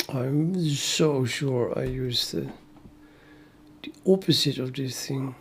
I'm so sure I used the opposite of this thing.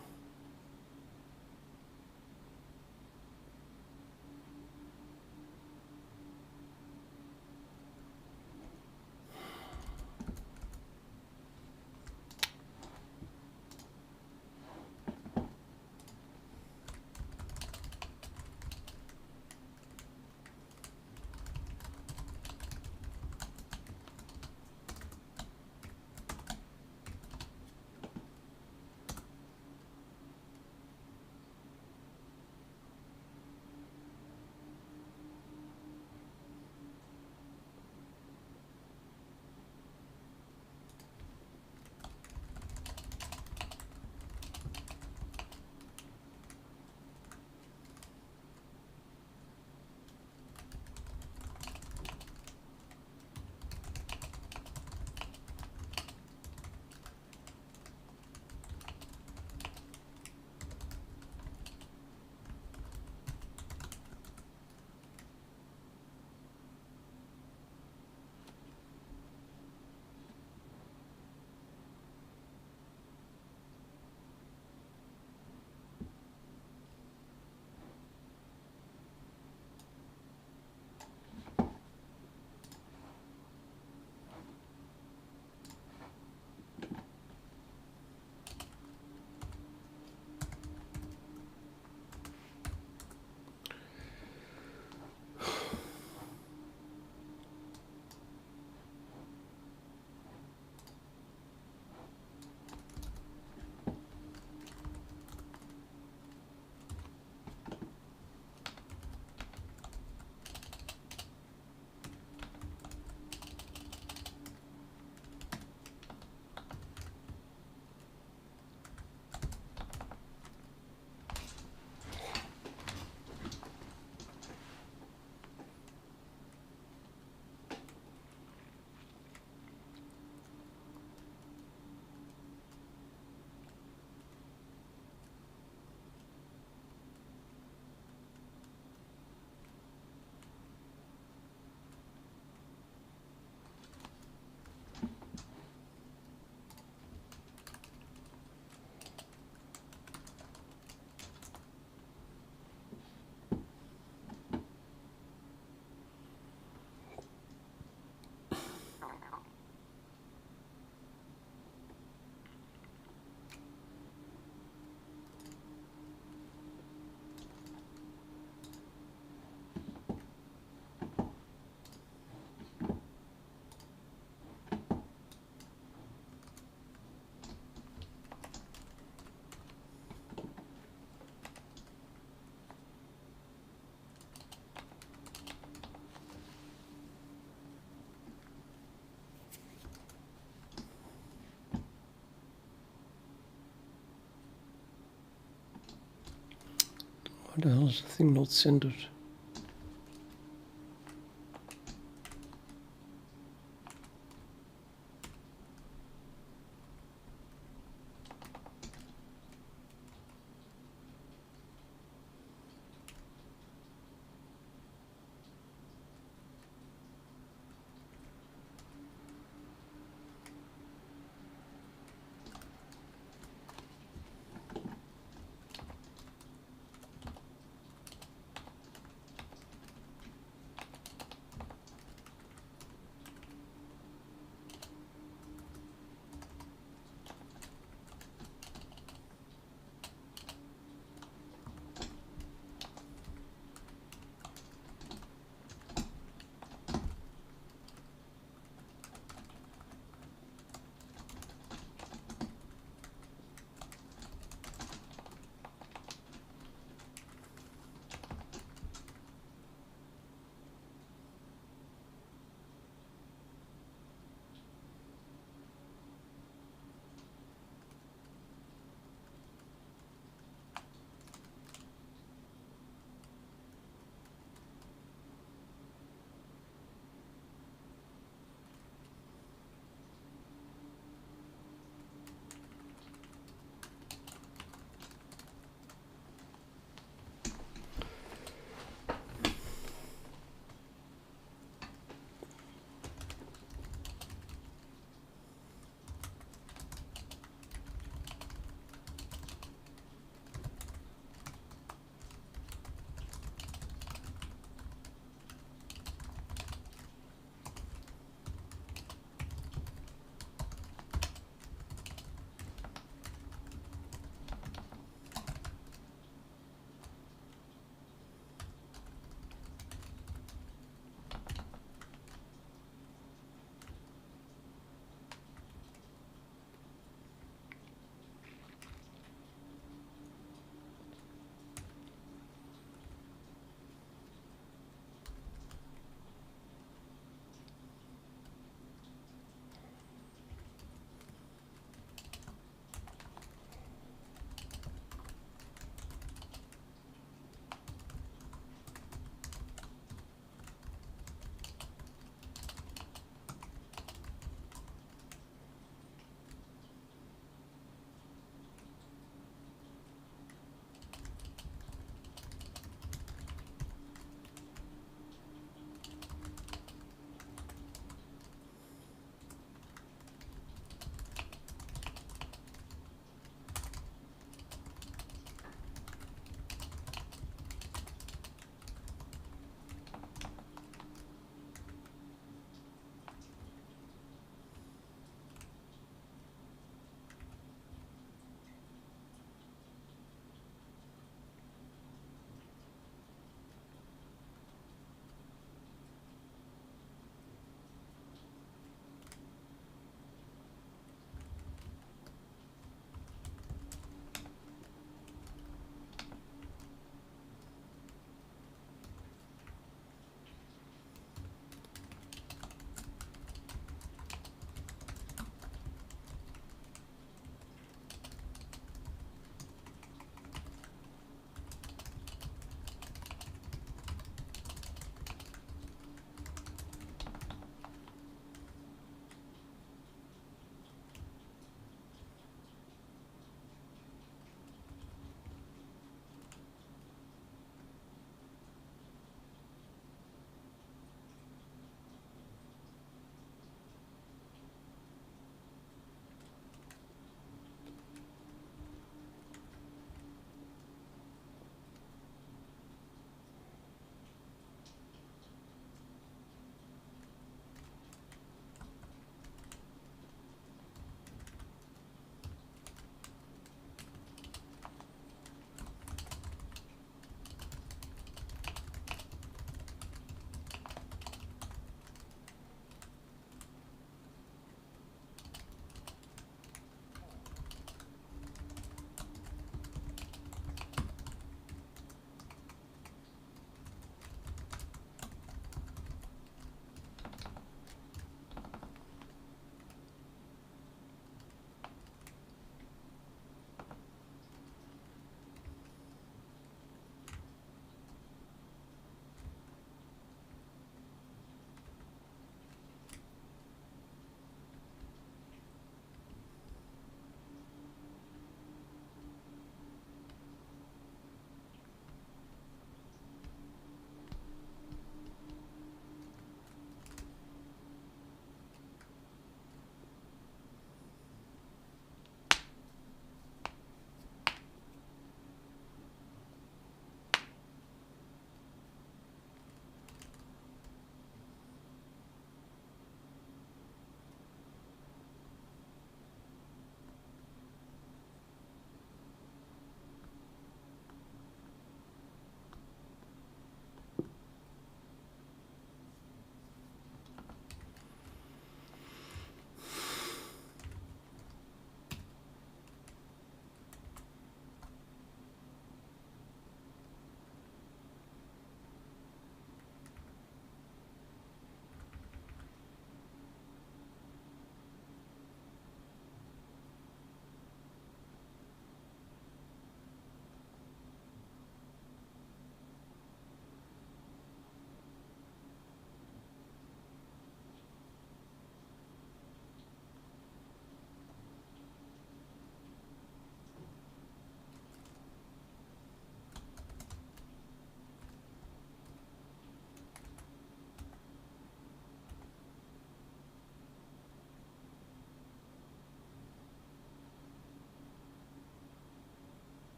Why the hell is the thing not centered?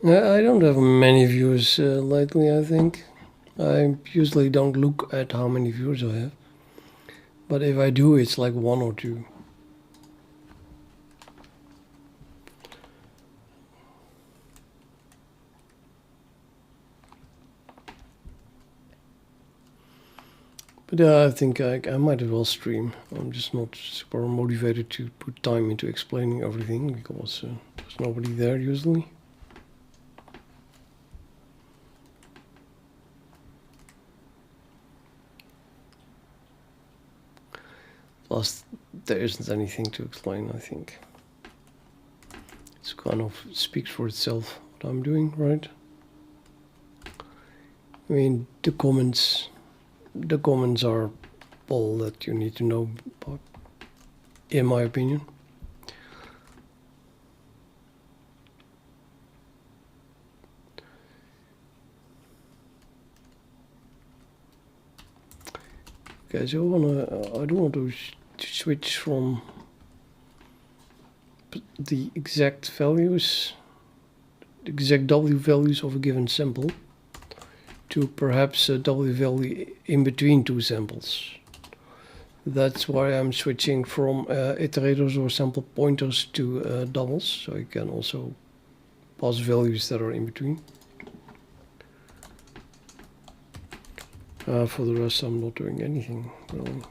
I don't have many views lately, I think. I usually don't look at how many views I have. But if I do, it's like 1 or 2. But I think I might as well stream. I'm just not super motivated to put time into explaining everything because there's nobody there usually. Plus, there isn't anything to explain, I think. It's kind of speaks for itself what I'm doing, right? I mean, the comments are all that you need to know about, in my opinion. Okay, so I do want to switch from the exact values, the exact W values of a given sample, to perhaps a W value in between two samples. That's why I'm switching from iterators or sample pointers to doubles, so you can also pass values that are in between. For the rest, I'm not doing anything really,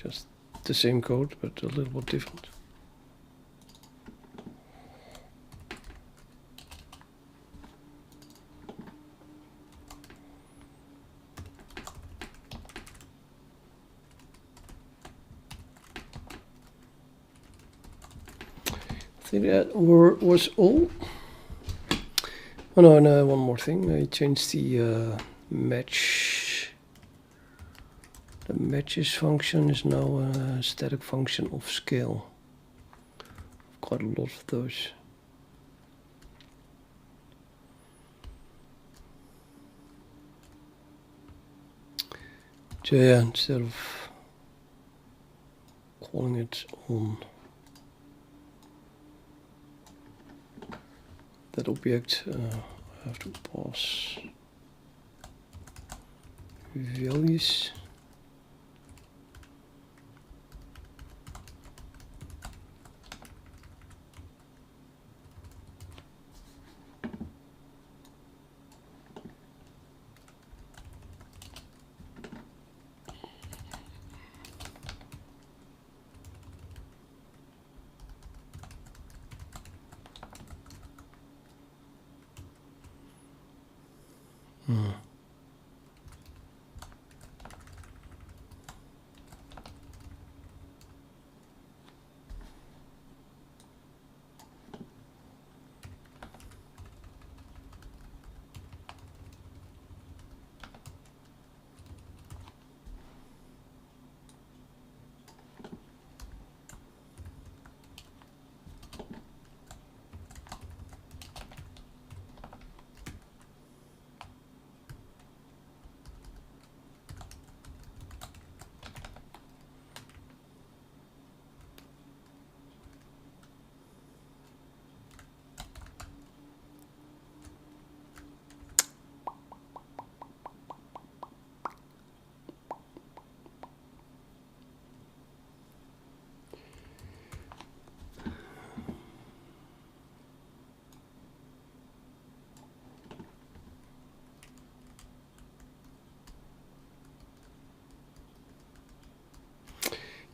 just the same code but a little bit different. I think that was all. Oh no, and one more thing. I changed the match. The matches function is now a static function of scale. Quite a lot of those. So yeah, instead of calling it on that object, I have to pass values.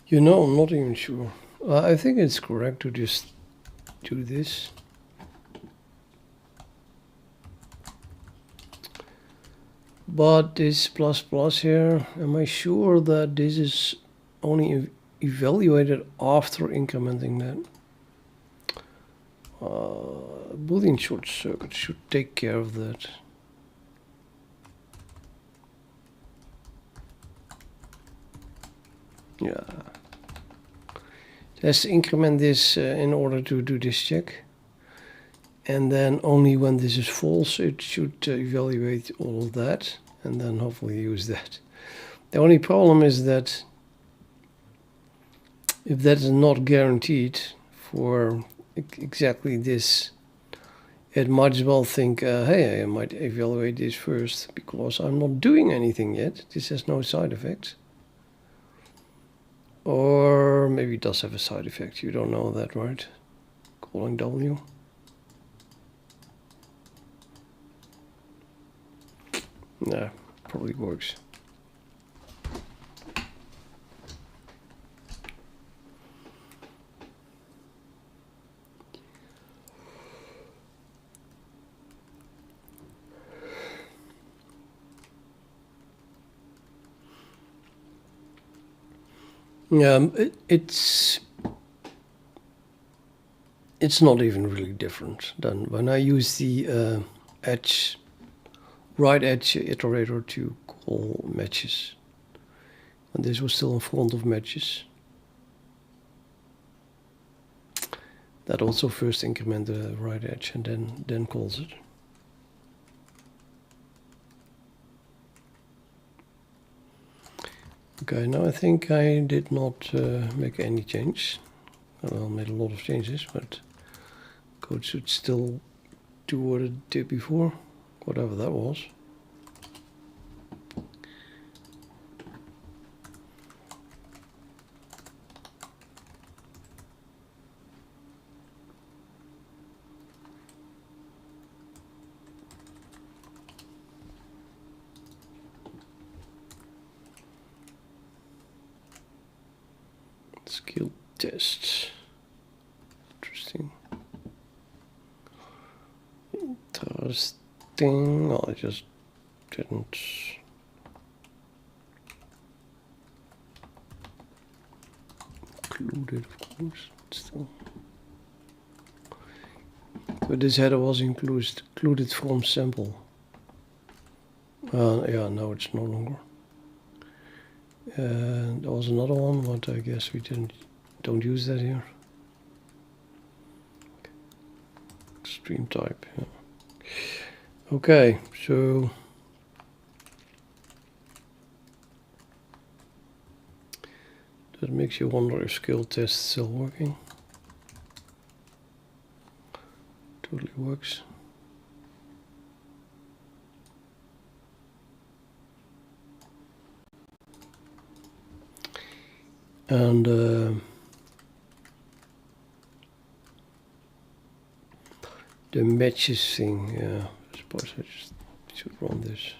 You know, I'm not even sure. I think it's correct to just do this. But this plus plus here, am I sure that this is only evaluated after incrementing that? Boolean short circuit should take care of that. Yeah. Let's increment this in order to do this check. And then only when this is false, it should evaluate all of that and then hopefully use that. The only problem is that if that is not guaranteed for exactly this, it might as well think, hey, I might evaluate this first because I'm not doing anything yet. This has no side effects. Or maybe it does have a side effect. You don't know that, right? Calling W. Nah, probably works. It's not even really different than when I use the edge, right edge iterator to call matches. And this was still in front of matches. That also first increment the right edge and then calls it. Okay, now I think I did not make any change. Well, I made a lot of changes, but code should still do what it did before, whatever that was. Skill test. Interesting. Interesting. Oh, I just didn't. Include it, of course. Still. But this header was included from sample. Yeah, no, it's no longer. There was another one, but I guess we don't use that here. Stream type. Yeah. Okay, so that makes you wonder if skill test is still working. Totally works. And the matches thing, yeah, I suppose I just should run this.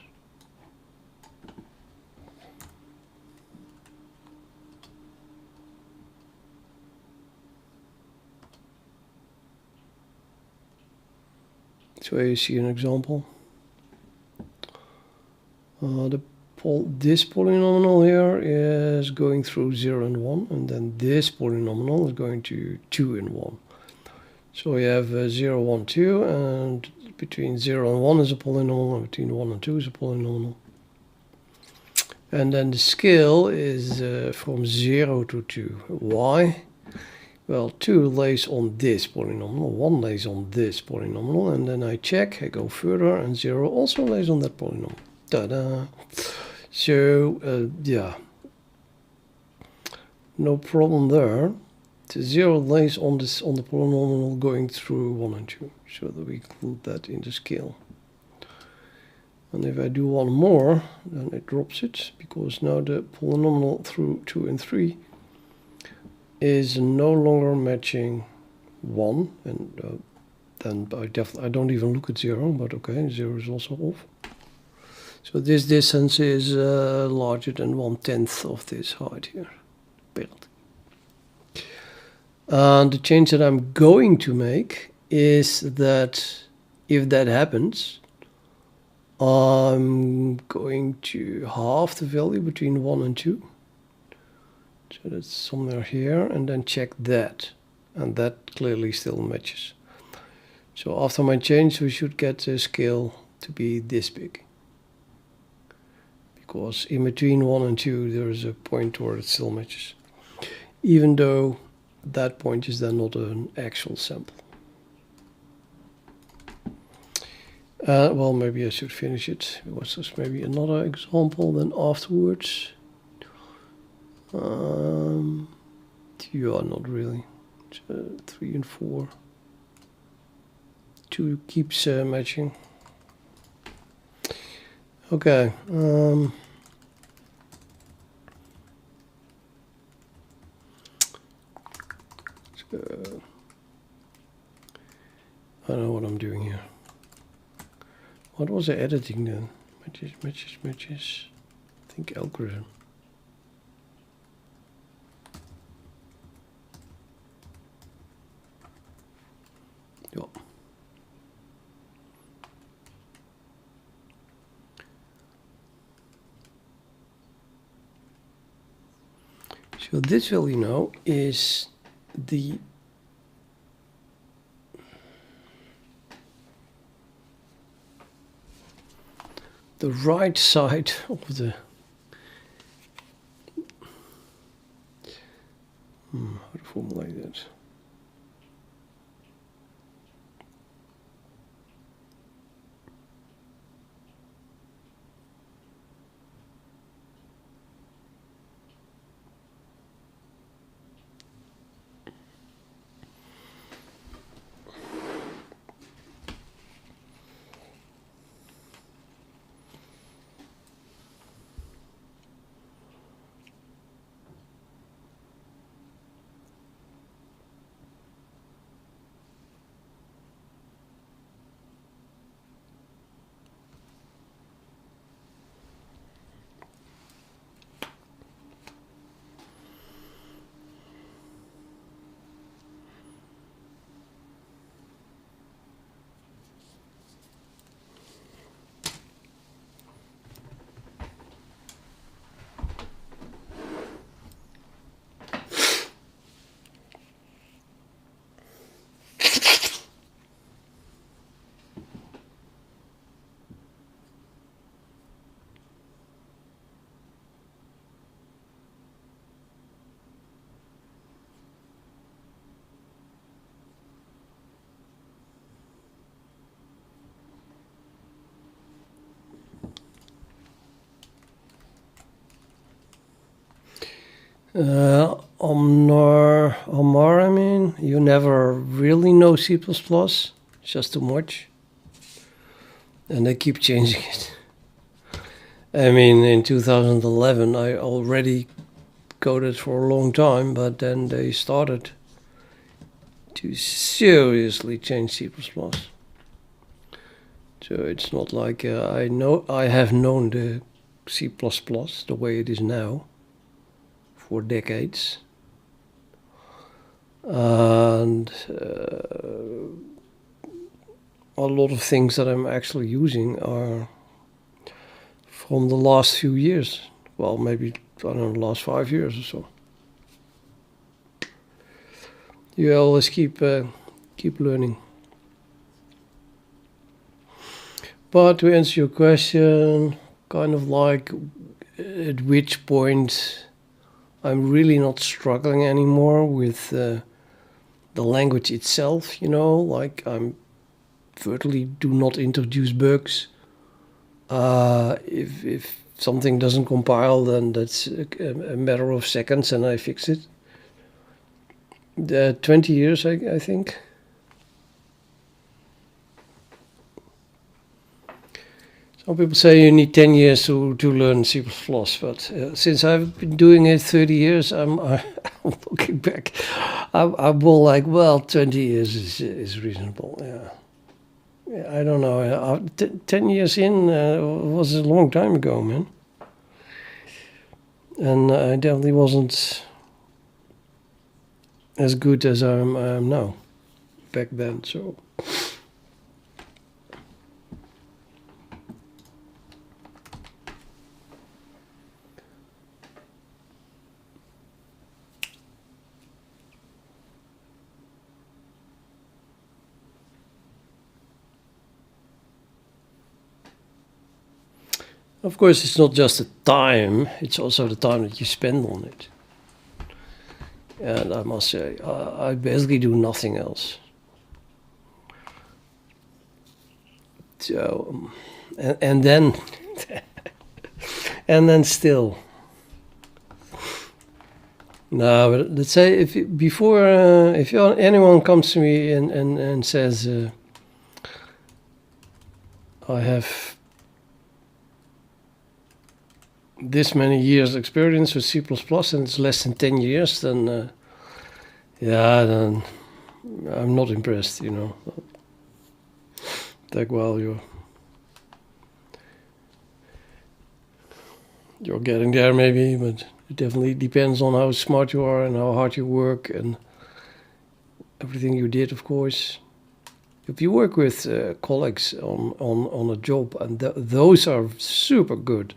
So you see an example. This polynomial here is going through 0 and 1, and then this polynomial is going to 2 and 1. So we have 0, 1, 2, and between 0 and 1 is a polynomial, and between 1 and 2 is a polynomial. And then the scale is from 0 to 2. Why? Well, 2 lays on this polynomial, 1 lays on this polynomial, and then I check, I go further, and 0 also lays on that polynomial. Ta-da! So, yeah, no problem there. The 0 lays on the polynomial going through 1 and 2, so that we include that in the scale. And if I do one more, then it drops it, because now the polynomial through 2 and 3 is no longer matching 1, and then I don't even look at 0, but okay, 0 is also off. So this distance is larger than 1/10 of this height here. Build. And the change that I'm going to make is that if that happens, I'm going to halve the value between 1 and 2. So that's somewhere here, and then check that. And that clearly still matches. So after my change, we should get the scale to be this big. Because in between 1 and 2, there is a point where it still matches. Even though that point is then not an actual sample. Well, maybe I should finish it. Was this maybe another example then afterwards? Yeah, not really. 3 and 4. 2 keeps matching. Okay. I don't know what I'm doing here. What was I editing then? Matches. I think algorithm. Yeah. So this value now is the right side of the how to formulate that. Omar, I mean, you never really know C++, just too much. And they keep changing it. I mean, in 2011, I already coded for a long time, but then they started to seriously change C++. So it's not like I have known the C++ the way it is now for decades, and a lot of things that I'm actually using are from the last few years. Well, maybe, I don't know, the last 5 years or so. You always keep learning. But to answer your question, kind of like at which point I'm really not struggling anymore with the language itself, you know, like I'm virtually do not introduce bugs. If something doesn't compile, then that's a matter of seconds and I fix it. 20 years, I think. Some people say you need 10 years to learn C++, but since I've been doing it 30 years, I'm looking back. I'm more like, well, 20 years is reasonable. Yeah, I don't know. 10 years in was a long time ago, man. And I definitely wasn't as good as I am now back then. So. Of course, it's not just the time, it's also the time that you spend on it. And I must say, I basically do nothing else. So, and then, and then still. No, but let's say if anyone comes to me and says, I have this many years experience with C++ and it's less than 10 years, then yeah, then I'm not impressed, you know. Like, well, you're getting there maybe, but it definitely depends on how smart you are and how hard you work and everything you did, of course. If you work with colleagues on a job and those are super good,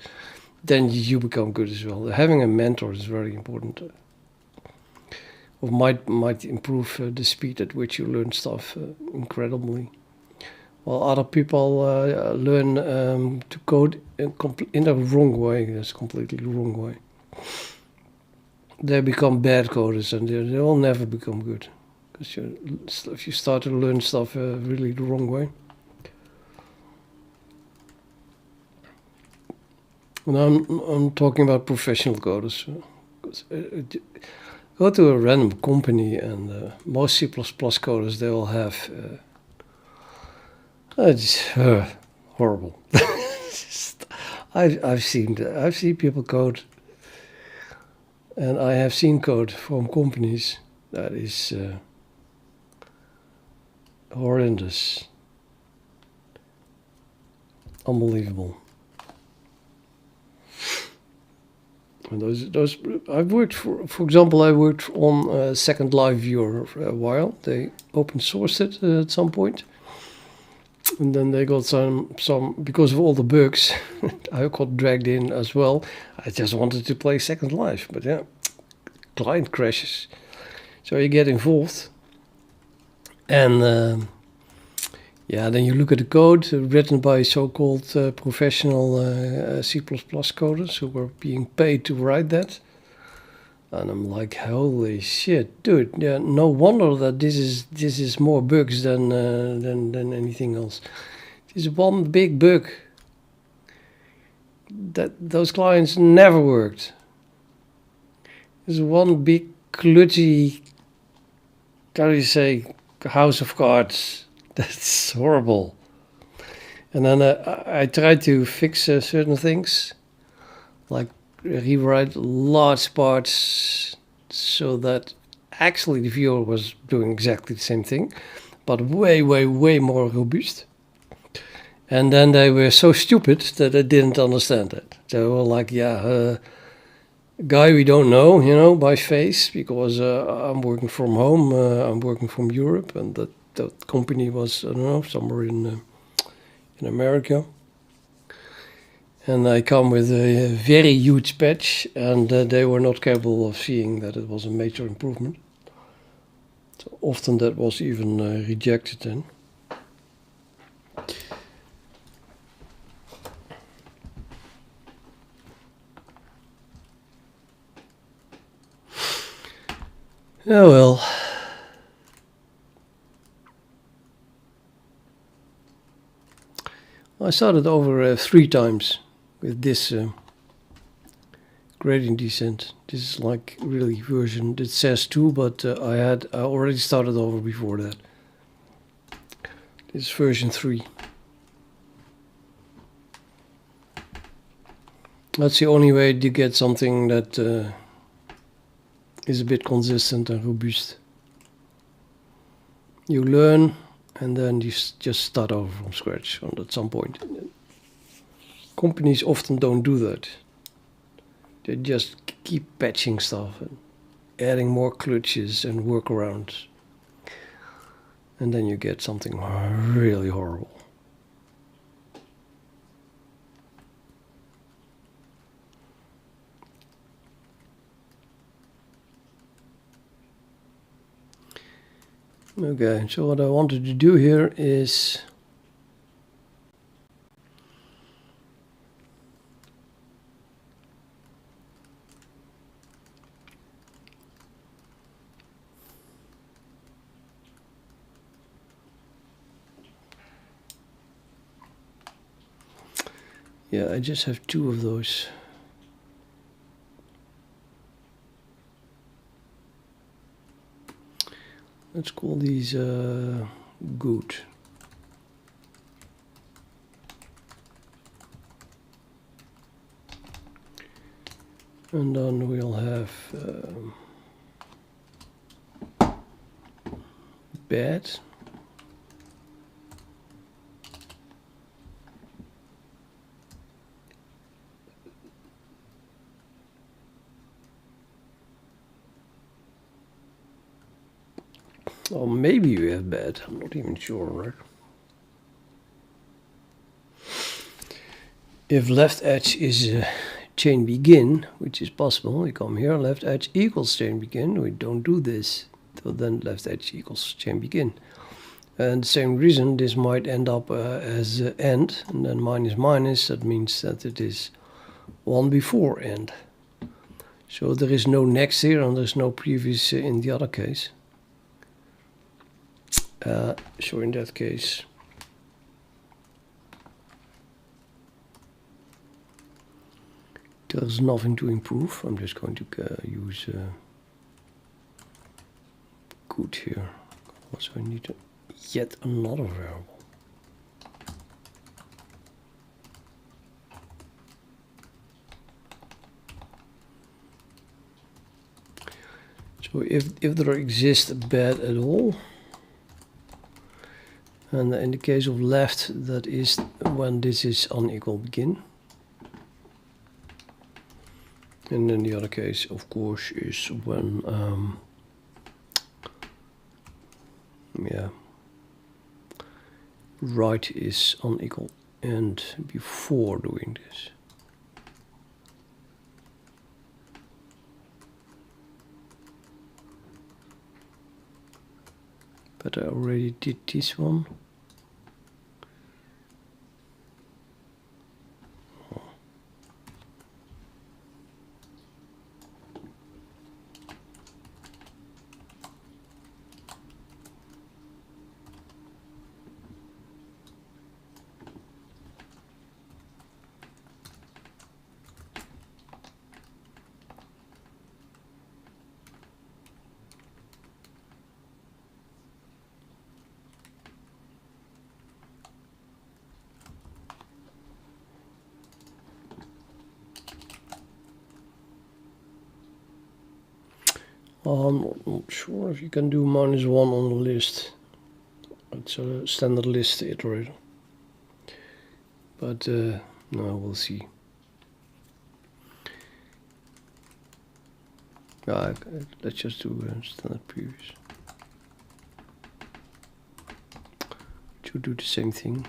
then you become good as well. Having a mentor is very important. Or might improve the speed at which you learn stuff incredibly. While other people learn to code in the wrong way. That's completely wrong way. They become bad coders and they will never become good. Because if you start to learn stuff really the wrong way. And I'm talking about professional coders. Go to a random company and most C++ coders, they will have it's horrible. I've seen people code, and I have seen code from companies that is horrendous, unbelievable. And those I've worked for example, I worked on Second Life Viewer for a while. They open sourced it at some point. And then they got some because of all the bugs, I got dragged in as well. I just wanted to play Second Life, but yeah, client crashes. So you get involved. And yeah, then you look at the code written by so-called professional C++ coders who were being paid to write that. And I'm like, holy shit, dude! Yeah, no wonder that this is more bugs than anything else. This is one big bug that those clients never worked. There's one big klutzy, how do you say, house of cards. That's horrible. And then I tried to fix certain things, like rewrite large parts so that actually the viewer was doing exactly the same thing, but way more robust. And then they were so stupid that they didn't understand it. They were like, yeah, guy we don't know, you know, by face, because I'm working from home, I'm working from Europe, and that company was, I don't know, somewhere in America. And I come with a very huge patch, and they were not capable of seeing that it was a major improvement. So often that was even rejected then. Oh well. I started over 3 times with this gradient descent. This is like really version, it says 2, but I already started over before that. This is version 3. That's the only way to get something that is a bit consistent and robust. You learn and then you just start over from scratch at some point. Companies often don't do that. They just keep patching stuff and adding more clutches and workarounds. And then you get something really horrible. Okay, so what I wanted to do here is yeah, I just have 2 of those. Let's call these good. And then we'll have bad. Or maybe we have bad, I'm not even sure, right? If left edge is chain begin, which is possible, we come here, left edge equals chain begin, we don't do this. So then left edge equals chain begin. And the same reason, this might end up as end, and then minus minus, that means that it is one before end. So there is no next here, and there's no previous in the other case. So in that case, there's nothing to improve. I'm just going to use good here. Also, I need yet another variable. So if there exists a bed at all, and in the case of left, that is when this is unequal begin. And then the other case, of course, is when, right is unequal end before doing this. But I already did this one. I'm not sure if you can do -1 on the list. It's a standard list iterator. But no, we'll see. Let's just do standard previous. To do the same thing.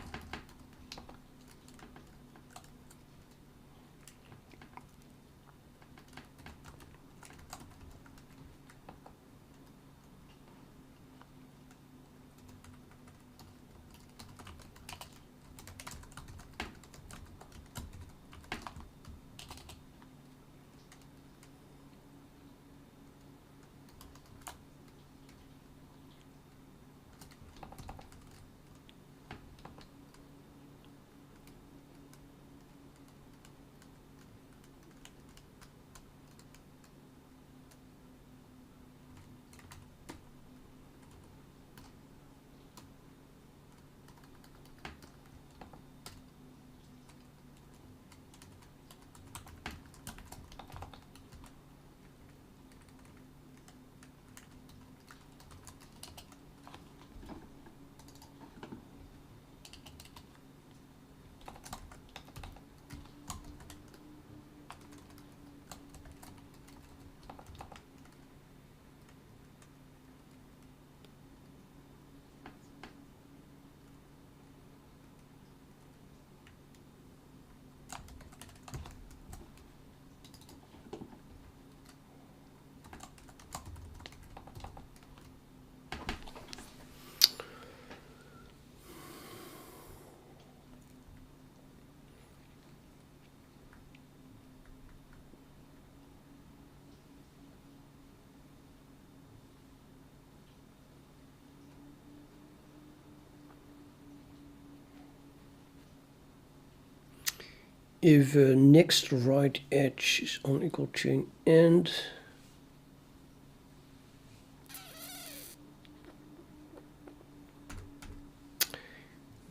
If next right edge is unequal chain end,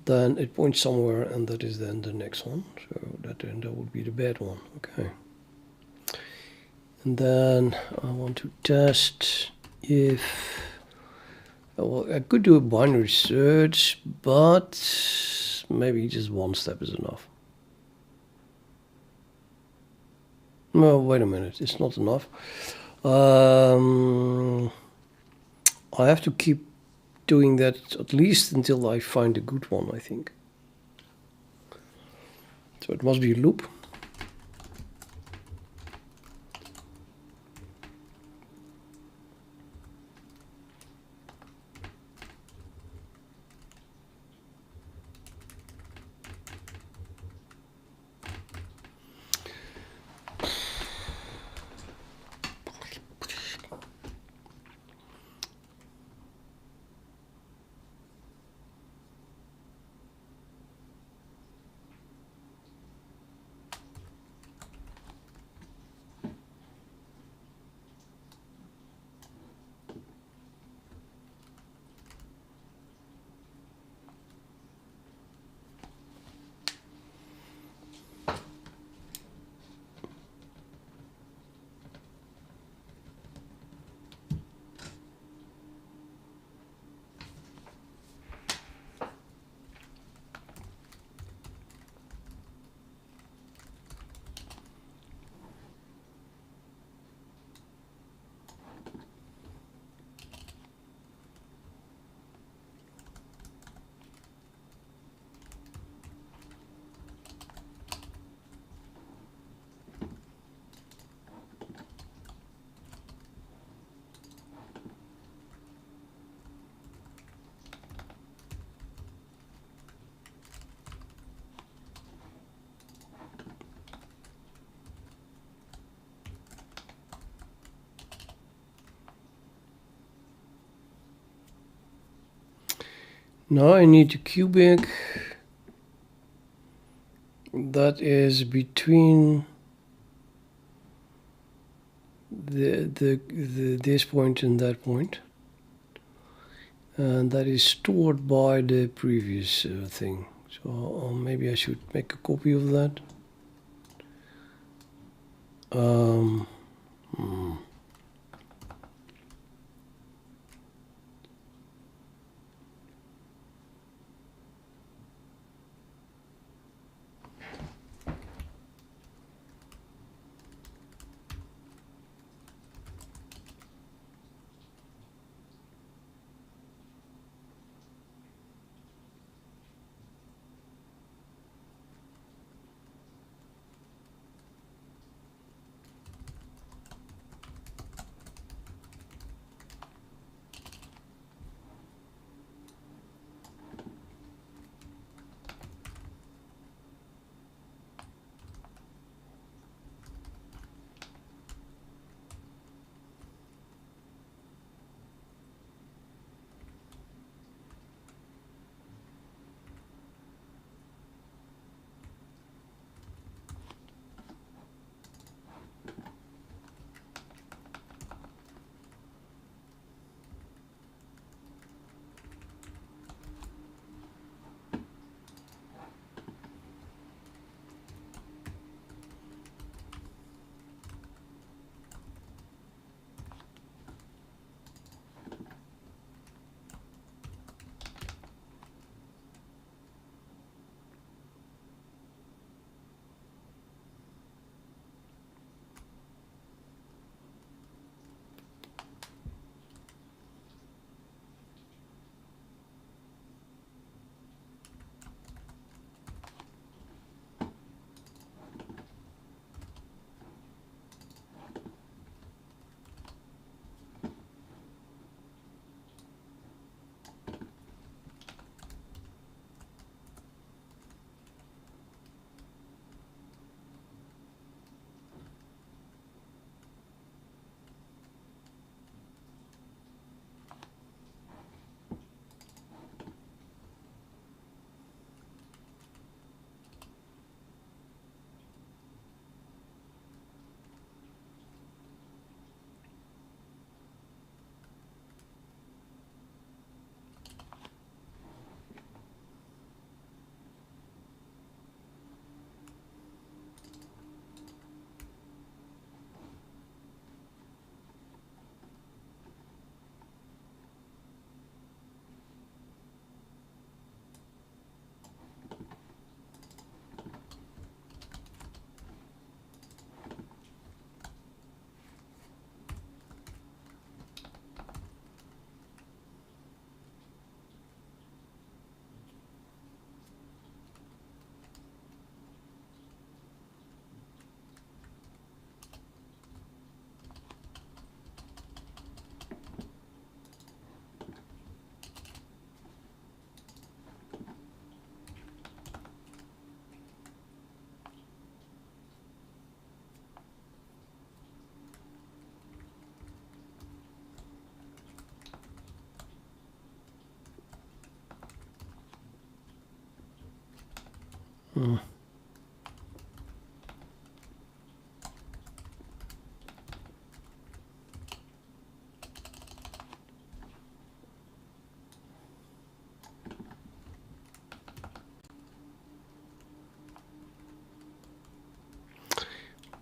then it points somewhere, and that is then the next one. So that would be the bad one. Okay. And then I want to test if, well, I could do a binary search, but maybe just one step is enough. No, wait a minute, it's not enough. I have to keep doing that at least until I find a good one, I think. So it must be a loop. Now I need a cubic that is between this point and that point, and that is stored by the previous thing. So maybe I should make a copy of that. Hmm.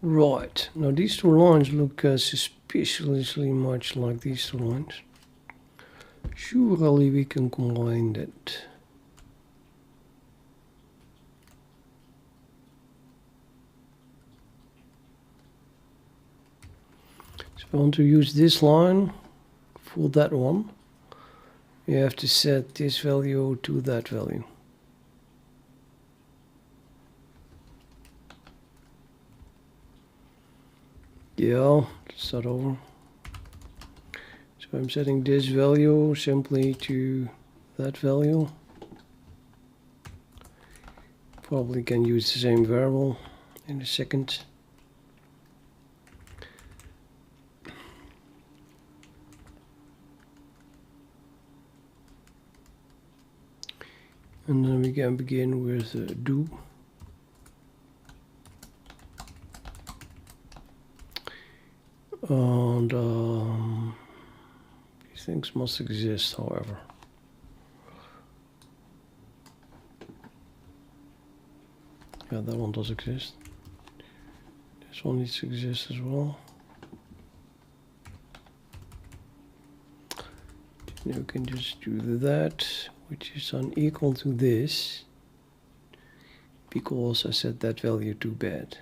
Right, now these two lines look suspiciously much like these two lines. Surely we can combine that. So if I want to use this line for that one, you have to set this value to that value. Yeah, start over. So I'm setting this value simply to that value. Probably can use the same variable in a second. And then we can begin with do. And these things must exist, however. Yeah, that one does exist. This one needs to exist as well. Now we can just do that, which is unequal to this, because I set that value to bad.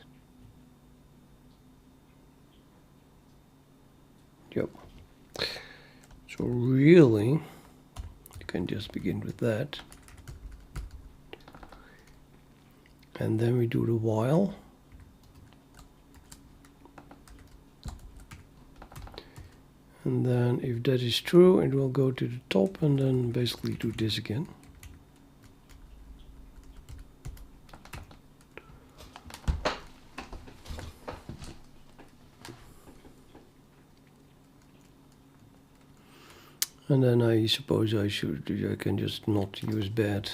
Yep. So really, you can just begin with that. And then we do the while. And then if that is true, it will go to the top and then basically do this again. And then I suppose I can just not use bad.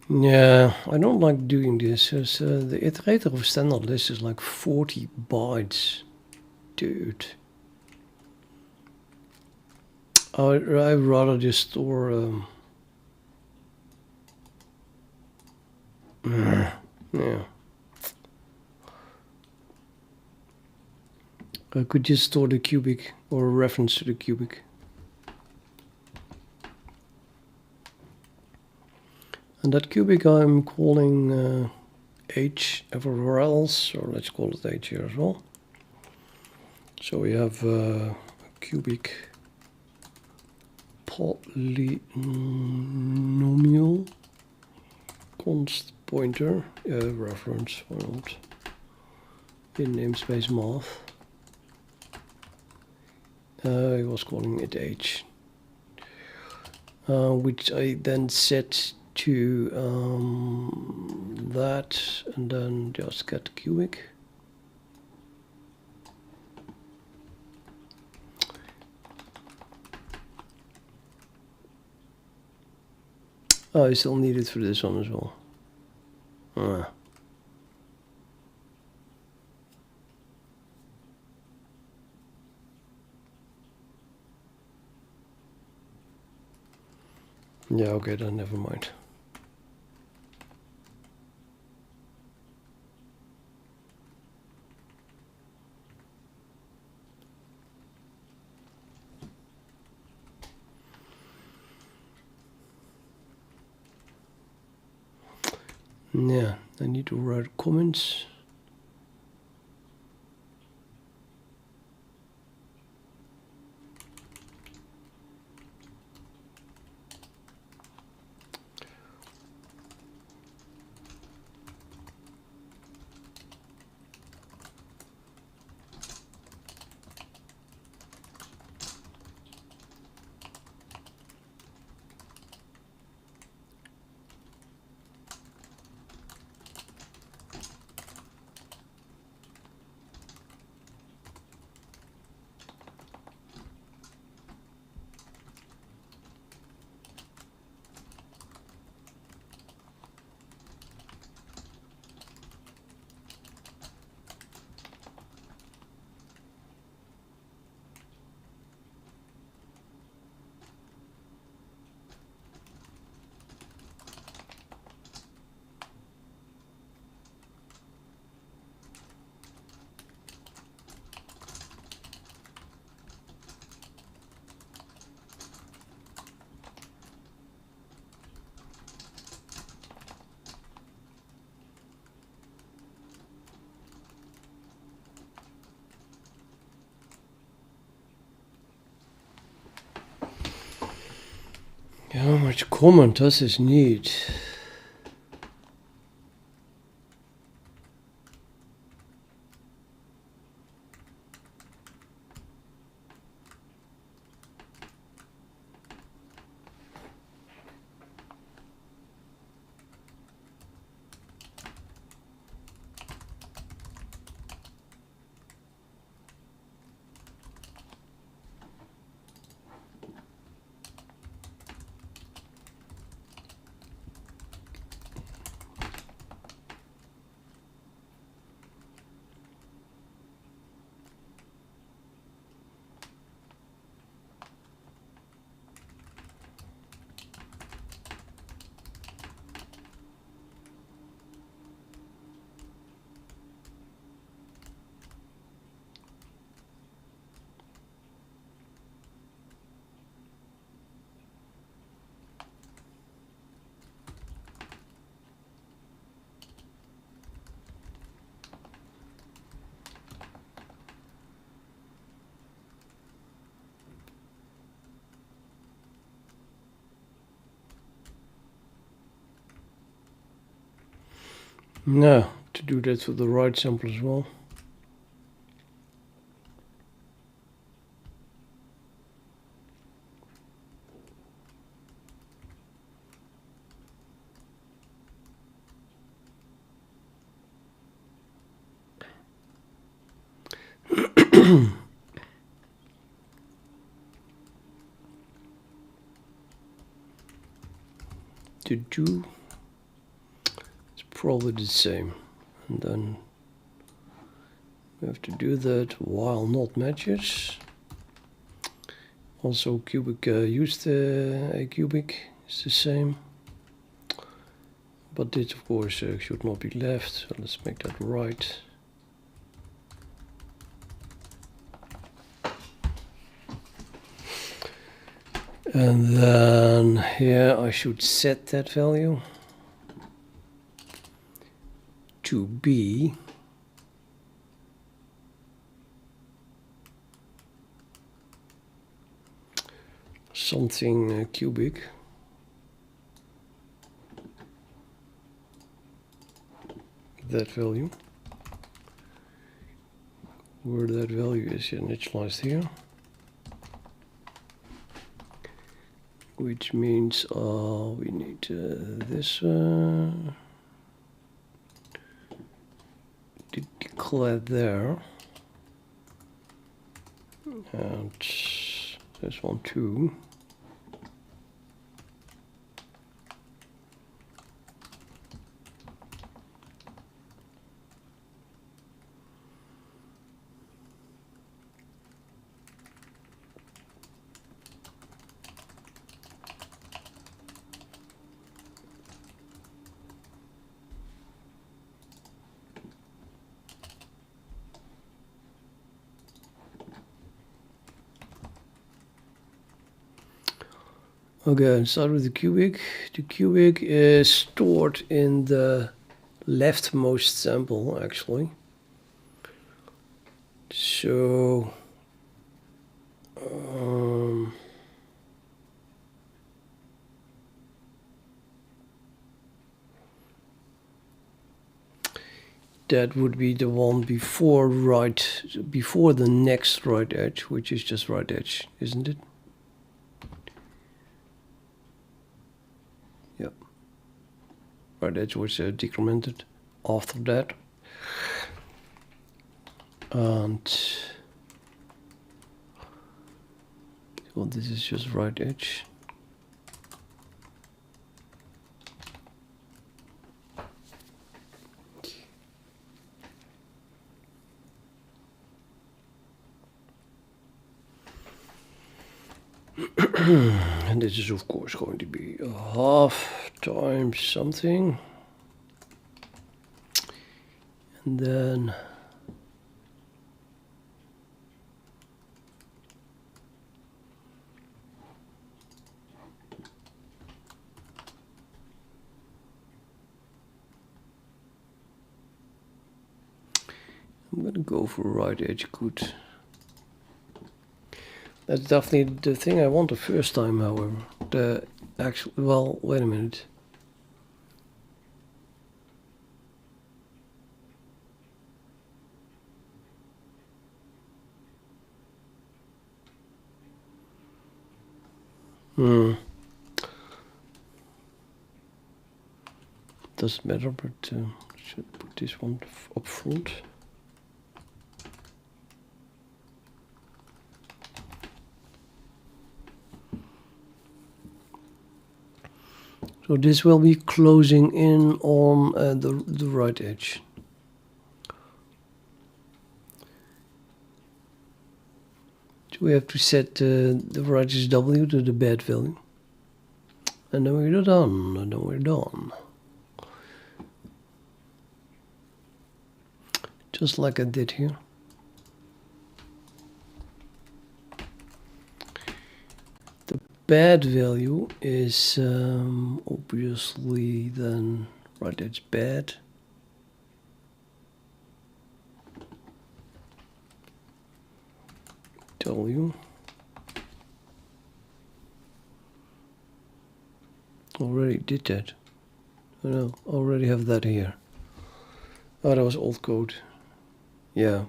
Yeah, I don't like doing this. The iterator of standard list is like 40 bytes. Dude. I'd rather just store... yeah. I could just store the cubic or a reference to the cubic. And that cubic I'm calling h everywhere else, or let's call it h here as well. So we have a cubic polynomial const pointer reference world in namespace math. I was calling it h, which I then set to that, and then just get the cubic. Oh, I still need it for this one as well. Yeah, okay, then never mind. Yeah, I need to write comments. Merge comment, das ist neat. Now, to do that for the right sample as well. To do, it's probably the same, and then we have to do that while not matches. Also, cubic used a cubic is the same, but this of course should not be left, so let's make that right. And then here I should set that value to be something cubic. That value, where that value is initialized here, which means we need this to declare there, and this one too. Okay, start with the cubic. The cubic is stored in the leftmost sample, actually. So that would be the one before the next right edge, which is just right edge, isn't it? Yep. Right edge was decremented after that. And well, this is just right edge. And this is of course going to be a half times something, and then I'm gonna go for right edge good. That's definitely the thing I want the first time, however. The Actually, well, wait a minute. Doesn't matter, but should put this one up front. So this will be closing in on the right edge. So we have to set the vertex W to the bad value. And then we're done, and then we're done. Just like I did here. The bad value is obviously then, right, it's bad. W. Already did that. Oh no, already have that here. Oh, that was old code. Yeah.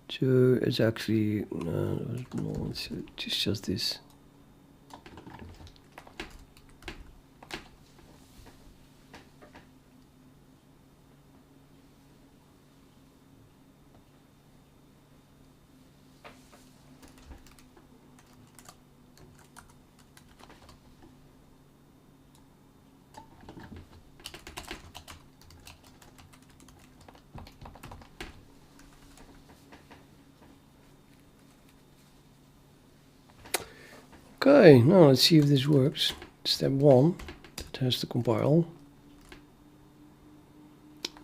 So it's actually no, it's just this. Okay, now let's see if this works. Step 1, that has to compile.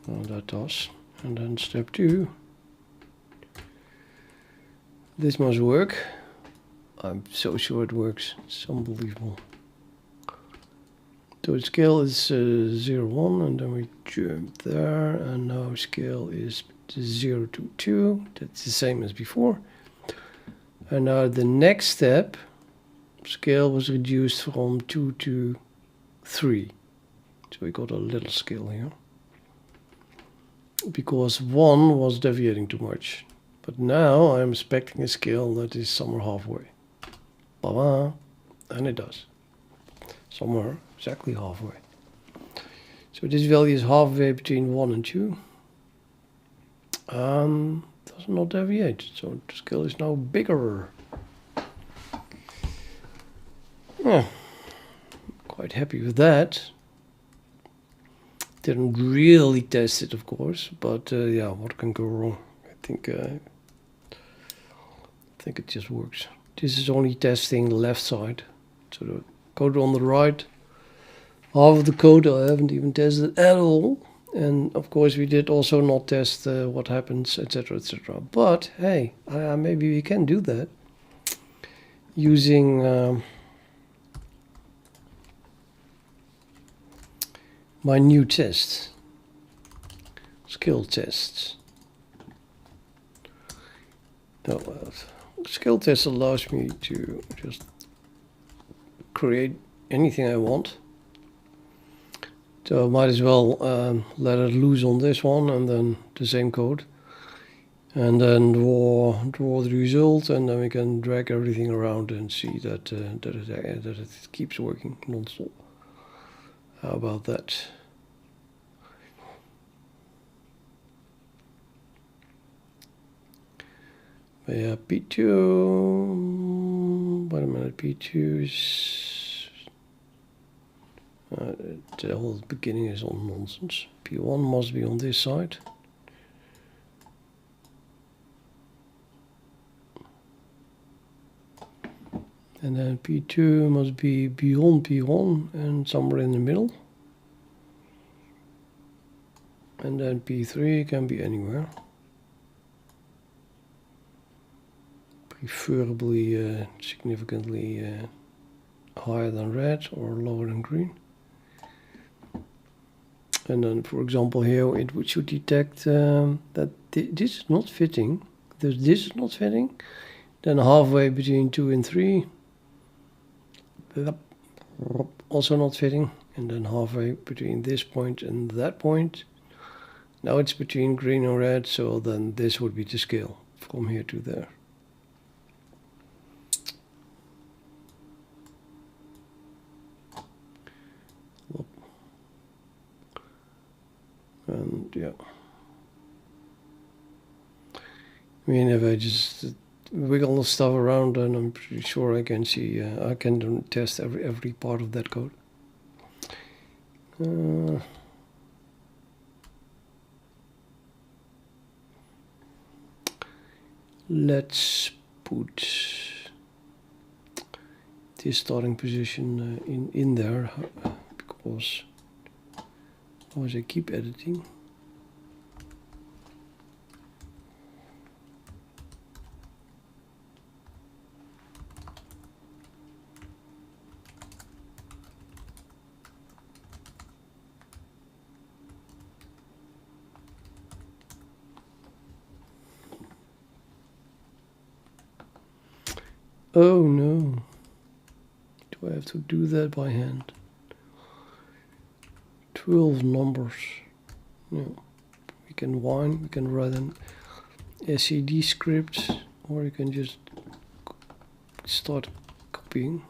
Well, that does. And then step 2. This must work. I'm so sure it works. It's unbelievable. So the scale is 0, 1, and then we jump there, and now scale is 0 to 2. That's the same as before. And now the next step, scale was reduced from 2 to 3. So we got a little scale here. Because 1 was deviating too much. But now I'm expecting a scale that is somewhere halfway. Blah, and it does. Somewhere exactly halfway. So this value is halfway between 1 and 2. Does not deviate. So the scale is now bigger. Yeah, quite happy with that. Didn't really test it, of course, but yeah, what can go wrong? I think it just works. This is only testing the left side, so the code on the right, half of the code I haven't even tested at all. And of course, we did also not test what happens, etc., etc. But hey, maybe we can do that using my new test, skill tests. Skill test allows me to just create anything I want. So I might as well let it loose on this one, and then the same code, and then draw the result, and then we can drag everything around and see that that it keeps working non-stop. How about that? But yeah, P2. Wait a minute, P2 is the whole beginning is all nonsense. P1 must be on this side. And then P2 must be beyond P1 and somewhere in the middle. And then P3 can be anywhere. Preferably significantly higher than red or lower than green. And then, for example, here it should detect that this is not fitting. This is not fitting. Then halfway between 2 and 3. Also not fitting. And then halfway between this point and that point. Now it's between green and red, so then this would be the scale from here to there. And yeah. I mean, if I just wiggle the stuff around, then I'm pretty sure I can see, I can test every part of that code. Let's put this starting position in there, because otherwise I keep editing. Oh no. Do I have to do that by hand? 12 numbers. No. We can write an SCD script, or you can just start copying.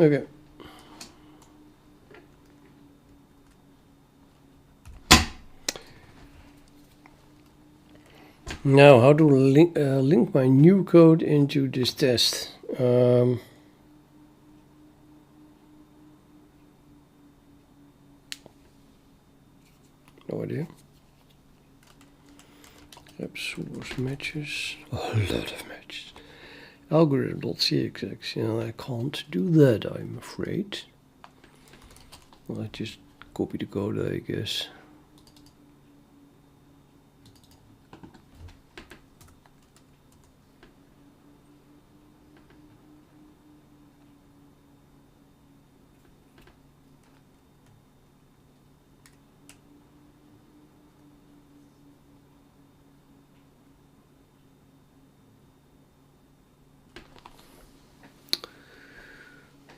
Okay. Now, how to link my new code into this test? No idea. App source matches. A lot of matches. Algorithm.cxx. You know, I can't do that, I'm afraid. Well, I just copy the code, I guess.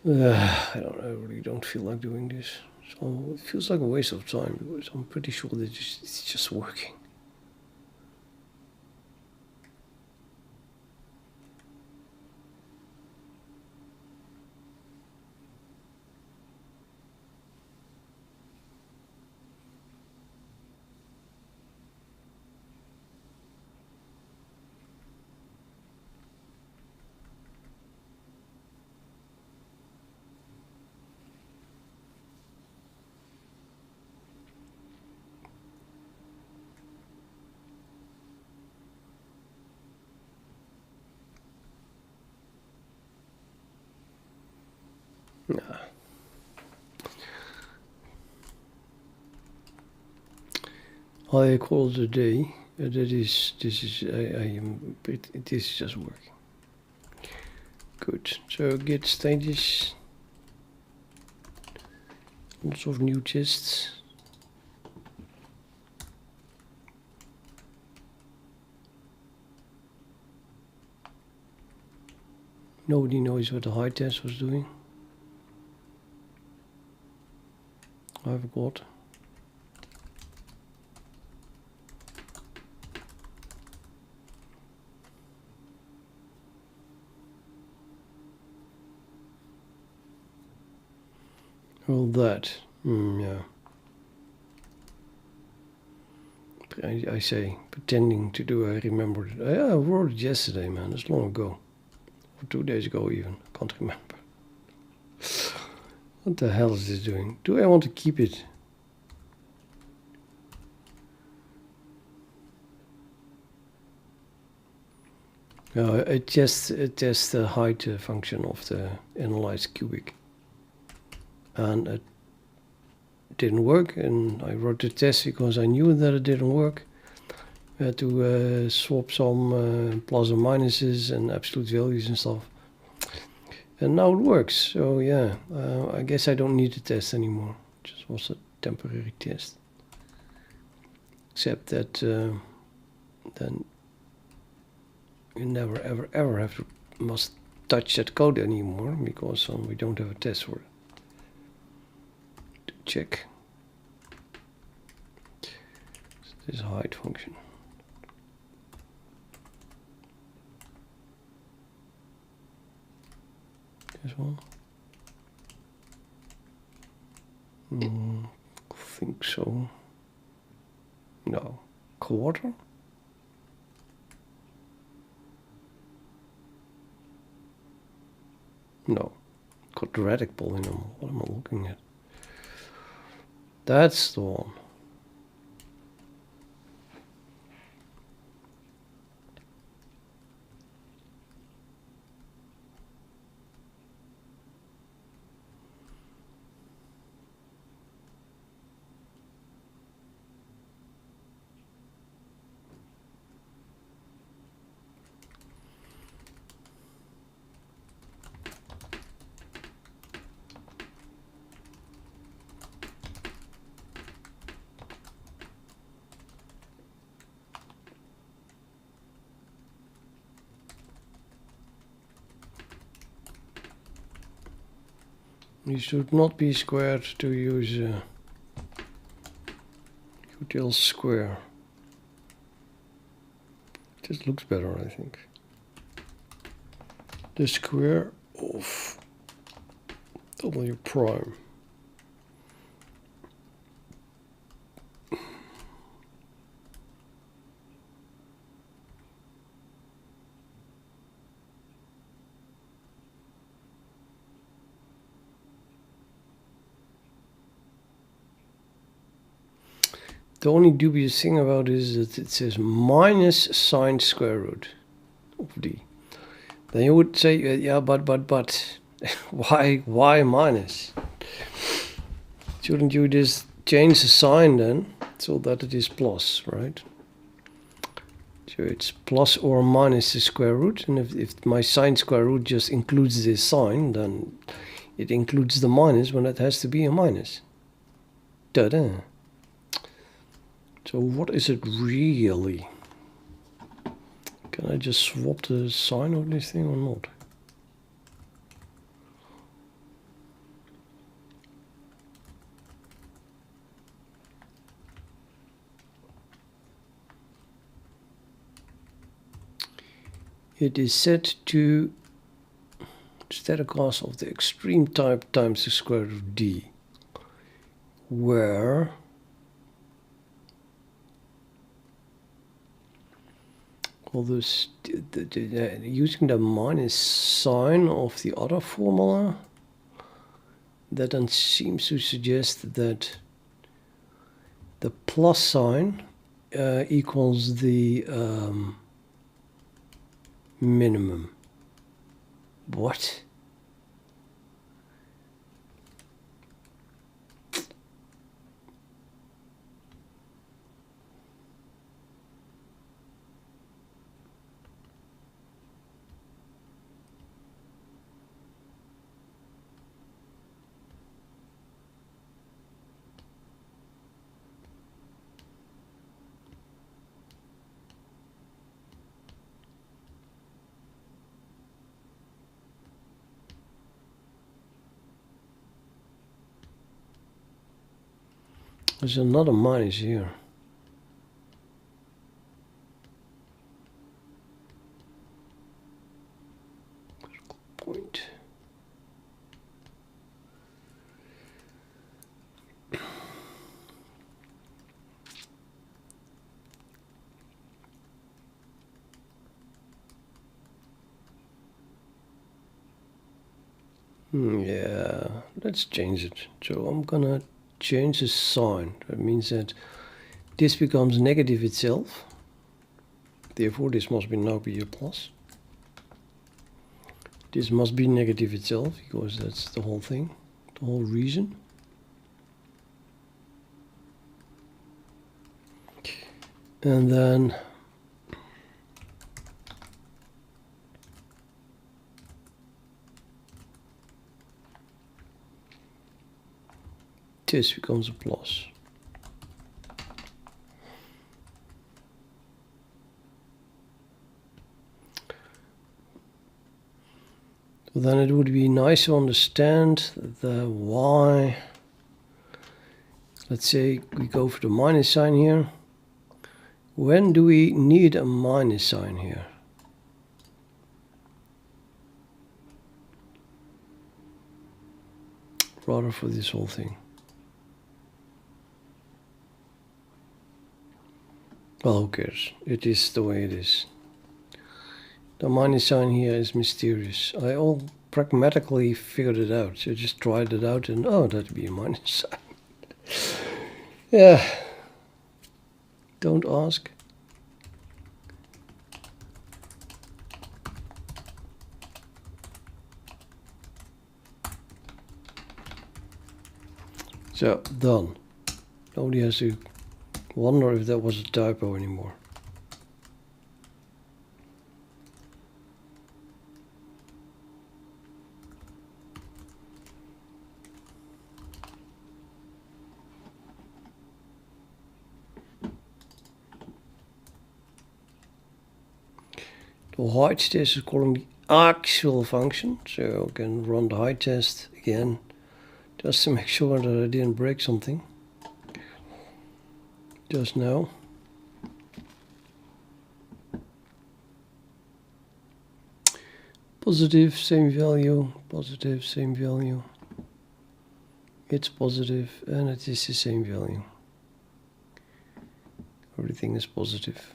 I don't know, I really don't feel like doing this. So it feels like a waste of time, because I'm pretty sure that it's just working. Nah. I call it a day. This is just working. Good. So git status. Lots of new tests. Nobody knows what the high test was doing. I forgot. Well, that. Yeah. I say, pretending to do, I remembered it. I wrote it yesterday, man. It's long ago. Or 2 days ago even. I can't remember. What the hell is this doing? Do I want to keep it? No, it tests the height function of the analyzed cubic. And it didn't work, and I wrote the test because I knew that it didn't work. We had to swap some plus or minuses and absolute values and stuff. And now it works, so yeah, I guess I don't need the test anymore. It just was a temporary test. Except that then you never ever must touch that code anymore, because we don't have a test for it. To check this height function. This one? I think so. No. Quarter? No. Quadratic polynomial. What am I looking at? That's the one. You should not be squared to use util square. This looks better, I think. The square of W prime. The only dubious thing about it is that it says minus sine square root of d. Then you would say, yeah, but, why minus? Shouldn't you just change the sign then, so that it is plus, right? So it's plus or minus the square root, and if my sine square root just includes this sign, then it includes the minus when it has to be a minus. Ta-da! So what is it really? Can I just swap the sign of this thing or not? It is set to static class of the extreme type times the square root of d, where all this, using the minus sign of the other formula, that then seems to suggest that the plus sign equals the minimum. What? There's another minus here. Point. Yeah, let's change it. So I'm gonna change the sign. That means that this becomes negative itself. Therefore, this must now be a plus. This must be negative itself, because that's the whole thing, the whole reason. And then this becomes a plus. So then it would be nice to understand the why. Let's say we go for the minus sign here. When do we need a minus sign here? Rather for this whole thing. Well, who cares? It is the way it is. The minus sign here is mysterious. I all pragmatically figured it out. So I just tried it out and oh, that'd be a minus sign. Yeah. Don't ask. So, done. Nobody has to wonder if that was a typo anymore. To hide this is calling the actual function, so I can run the hide test again, just to make sure that I didn't break something just now. Positive, same value, positive, same value. It's positive and it is the same value. Everything is positive.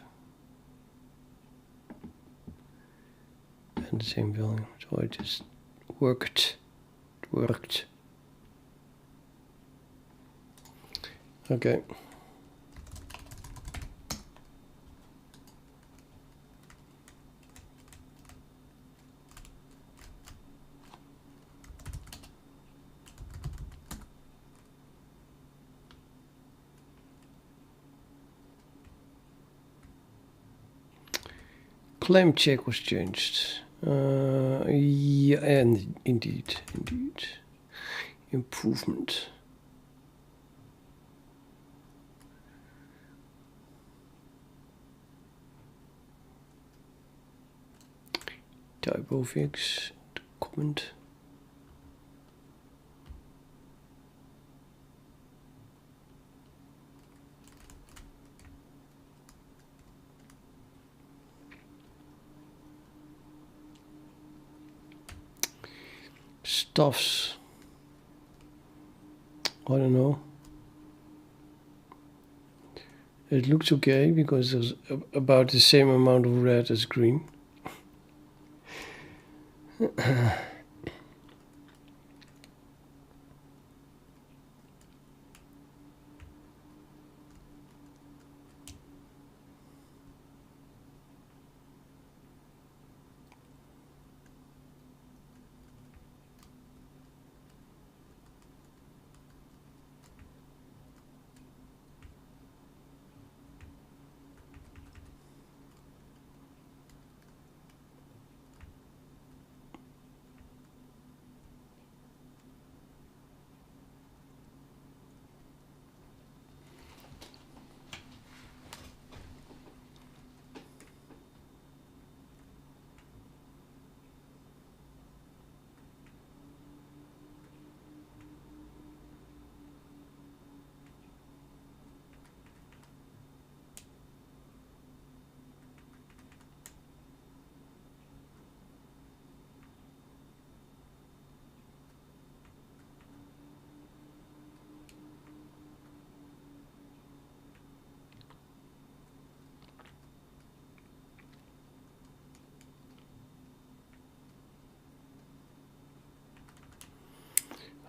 And the same value. So I just worked. Okay. Claim check was changed. Yeah, and indeed. Improvement. Typo fix, comment. Stuffs. I don't know. It looks okay because there's about the same amount of red as green.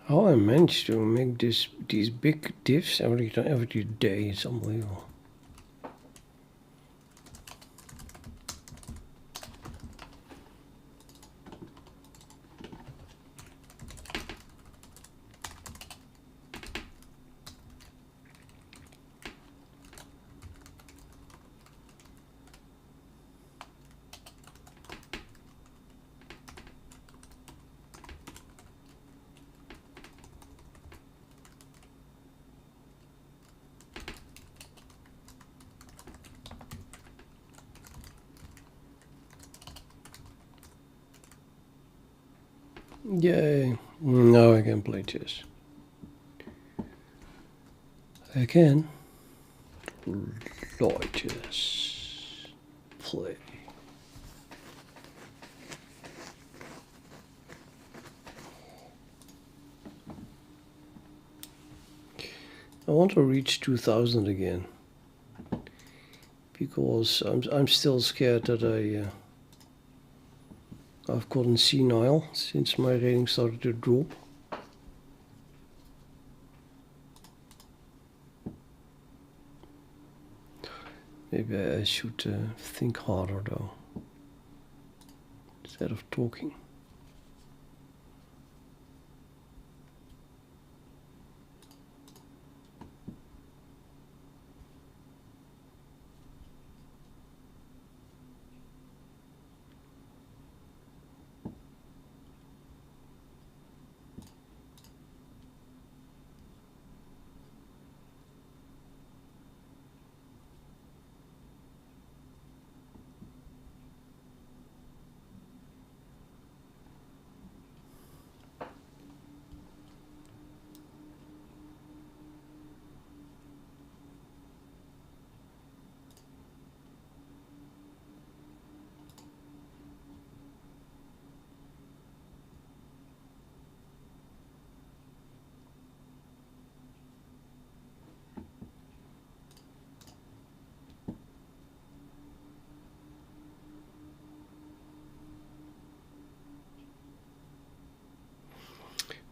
How I managed to make these big diffs every day, it's unbelievable. Yay! Now I can play chess. I can play chess. Play. I want to reach 2000 again, because I'm still scared that I've gotten senile since my rating started to drop. Maybe I should think harder though, instead of talking.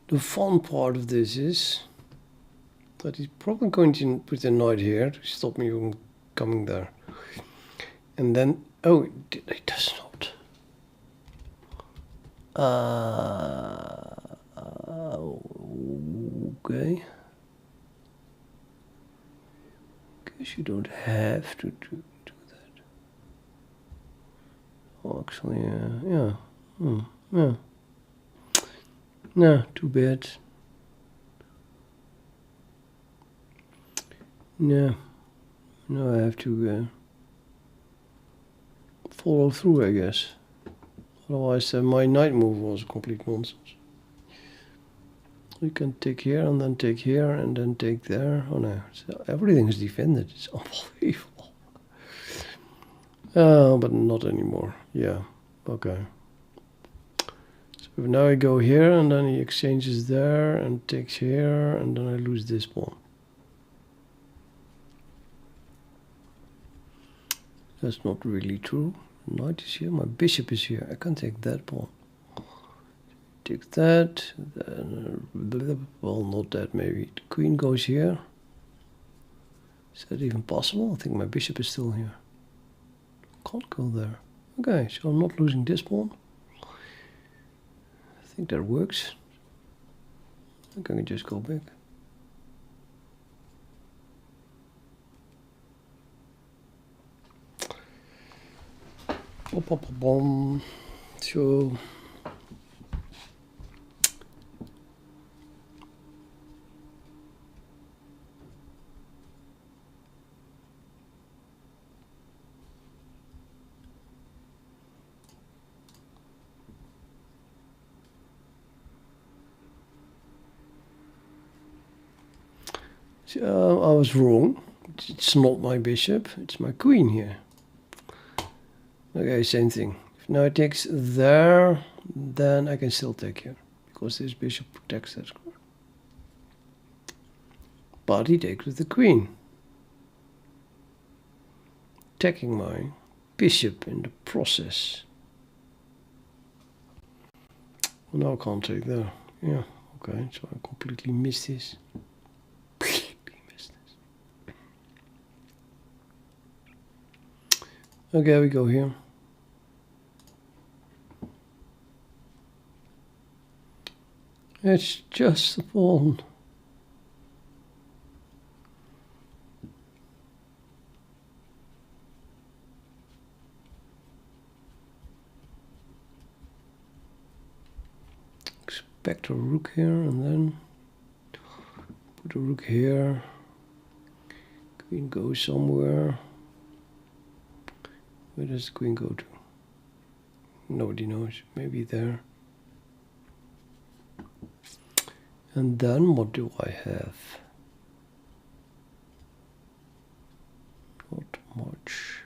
The fun part of this is that he's probably going to put a knight here to stop me from coming there. And then, oh, it does not. Okay. Guess you don't have to do that. Oh, actually, yeah. Yeah. No, too bad. No. No, I have to follow through, I guess. Otherwise, my knight move was complete nonsense. We can take here and then take here and then take there. Oh no, everything is defended. It's unbelievable. But not anymore. Yeah, okay. So now I go here and then he exchanges there and takes here and then I lose this pawn. That's not really true. Knight is here, my bishop is here. I can take that pawn. Take that, then, well, not that maybe. The queen goes here. Is that even possible? I think my bishop is still here. Can't go there. Okay, so I'm not losing this pawn. I think that works. I can just go back. So I was wrong. It's not my bishop, it's my queen here. Okay, same thing. If now it takes there, then I can still take here, because this bishop protects that square. But he takes with the queen, attacking my bishop in the process. Well, now I can't take there. Yeah, Okay, so I completely missed this. Okay, we go here. It's just a pawn. Expect a rook here and then put a rook here. Queen goes somewhere. Where does the queen go to? Nobody knows. Maybe there. And then what do I have? Not much.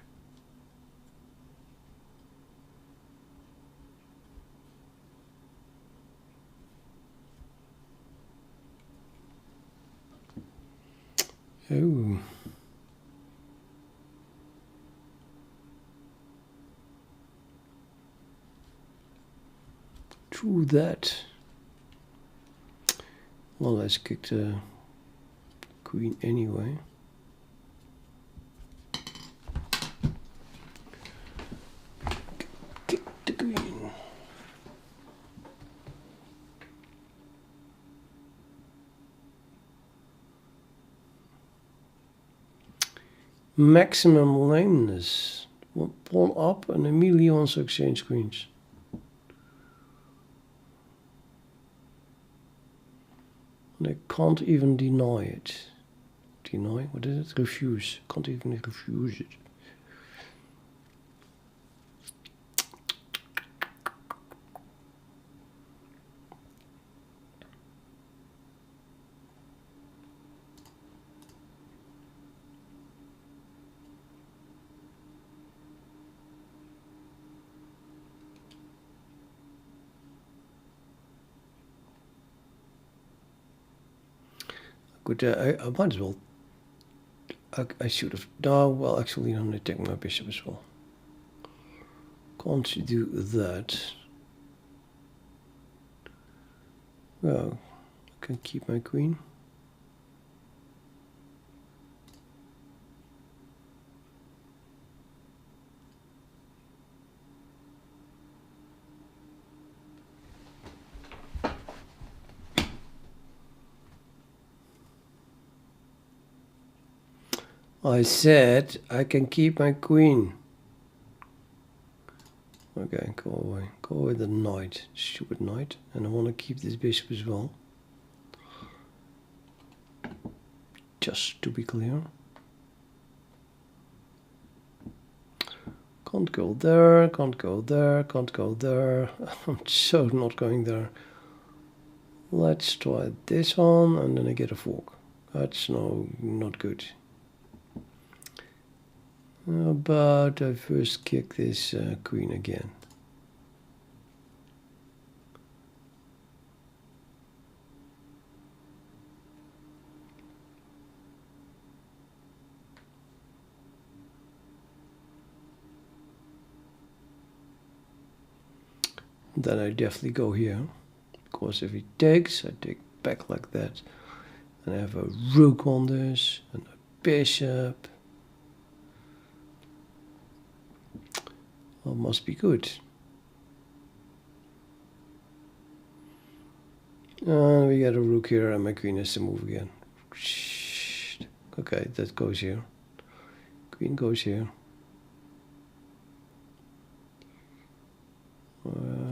Oh. True that. Well, let's kick the queen anyway. Kick the queen. Maximum lameness. One pawn up and immediately wants to exchange queens. And I can't even deny it. Deny? What is it? Refuse. Can't even refuse it. Good, I might as well. I should have. No, well, actually, I'm going to take my bishop as well. Can't do that. Well, I can keep my queen. I said I can keep my queen. Okay, go away. Go away the knight. Stupid knight. And I want to keep this bishop as well. Just to be clear. Can't go there, can't go there, can't go there. I'm so not going there. Let's try this one and then I get a fork. That's not good. But I first kick this queen again. Then I definitely go here, because if he takes, I take back like that, and I have a rook on this and a bishop. Well, must be good. And we got a rook here, and my queen has to move again. Okay, that goes here. Queen goes here.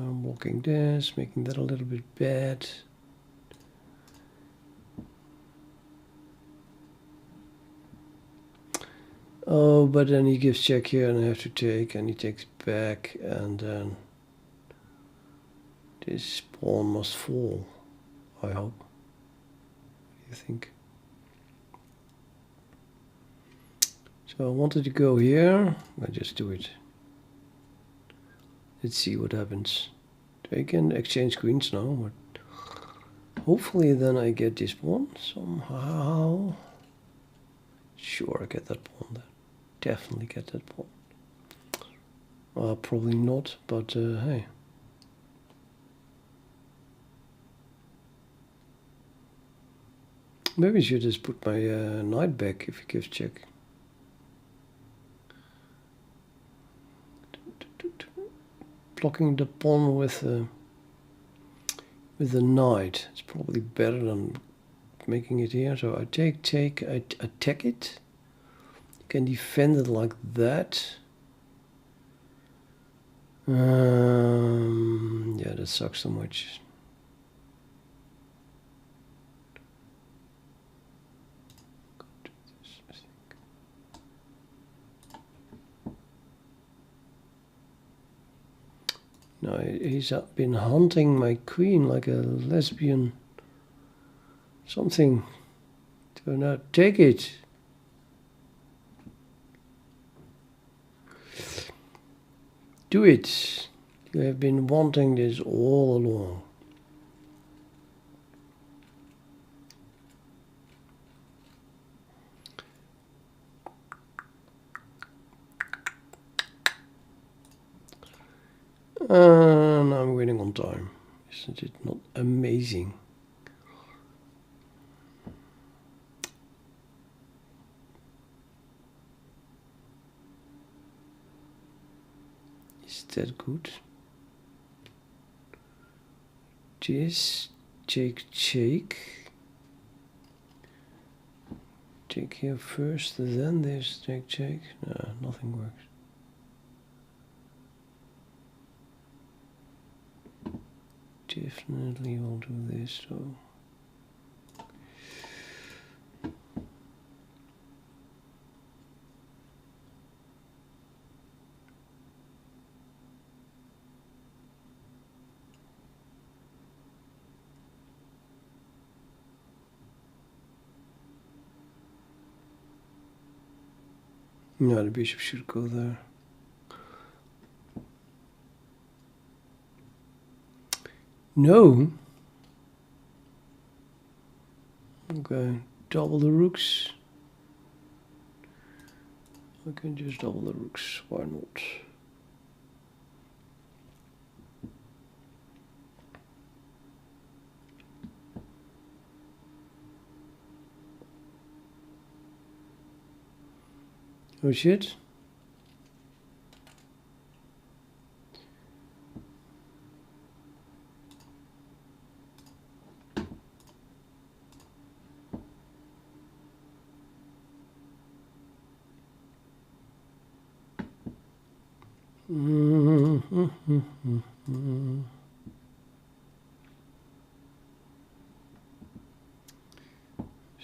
Blocking this, making that a little bit bad. Oh, but then he gives check here and I have to take, and he takes back, and then this pawn must fall, I hope. What do you think? So I wanted to go here, I just do it. Let's see what happens. I can exchange queens now, but hopefully then I get this pawn somehow. Sure, I get that pawn then. Definitely get that pawn. Probably not, but hey. Maybe I should just put my knight back if he gives check. Blocking the pawn with the knight. It's probably better than making it here. So I take, I attack it. You can defend it like that. Yeah, that sucks so much. No, he's been hunting my queen like a lesbian. Something. Do not take it. Do it. You have been wanting this all along. And I'm winning on time. Isn't it not amazing? Is that good? This, take. Take here first, then there's take. No, nothing works. Definitely will do this though. No, the bishop should go there. No. Okay, double the rooks. I can just double the rooks, why not? Oh shit.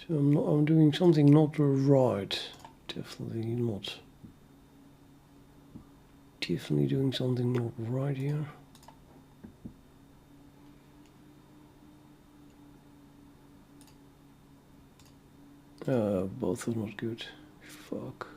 So I'm doing something not right. Definitely not. Definitely doing something not right here. Both are not good. Fuck.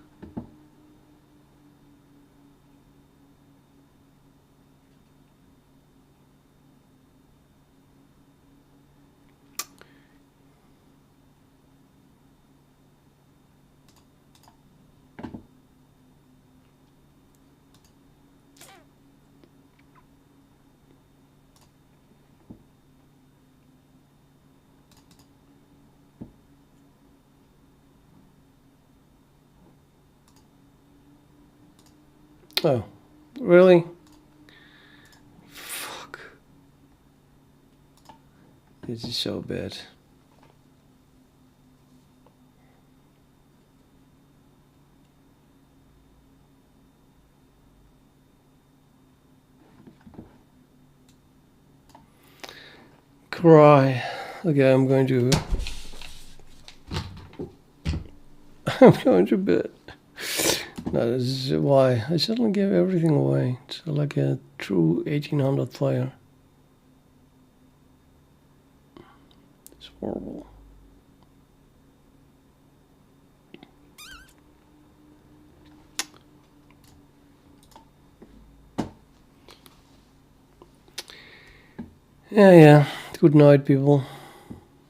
Oh, really? Fuck. This is so bad. Cry. Okay, I'm going to bed. No, this is why I suddenly gave everything away. It's like a true 1800 player. It's horrible. Yeah. Good night, people.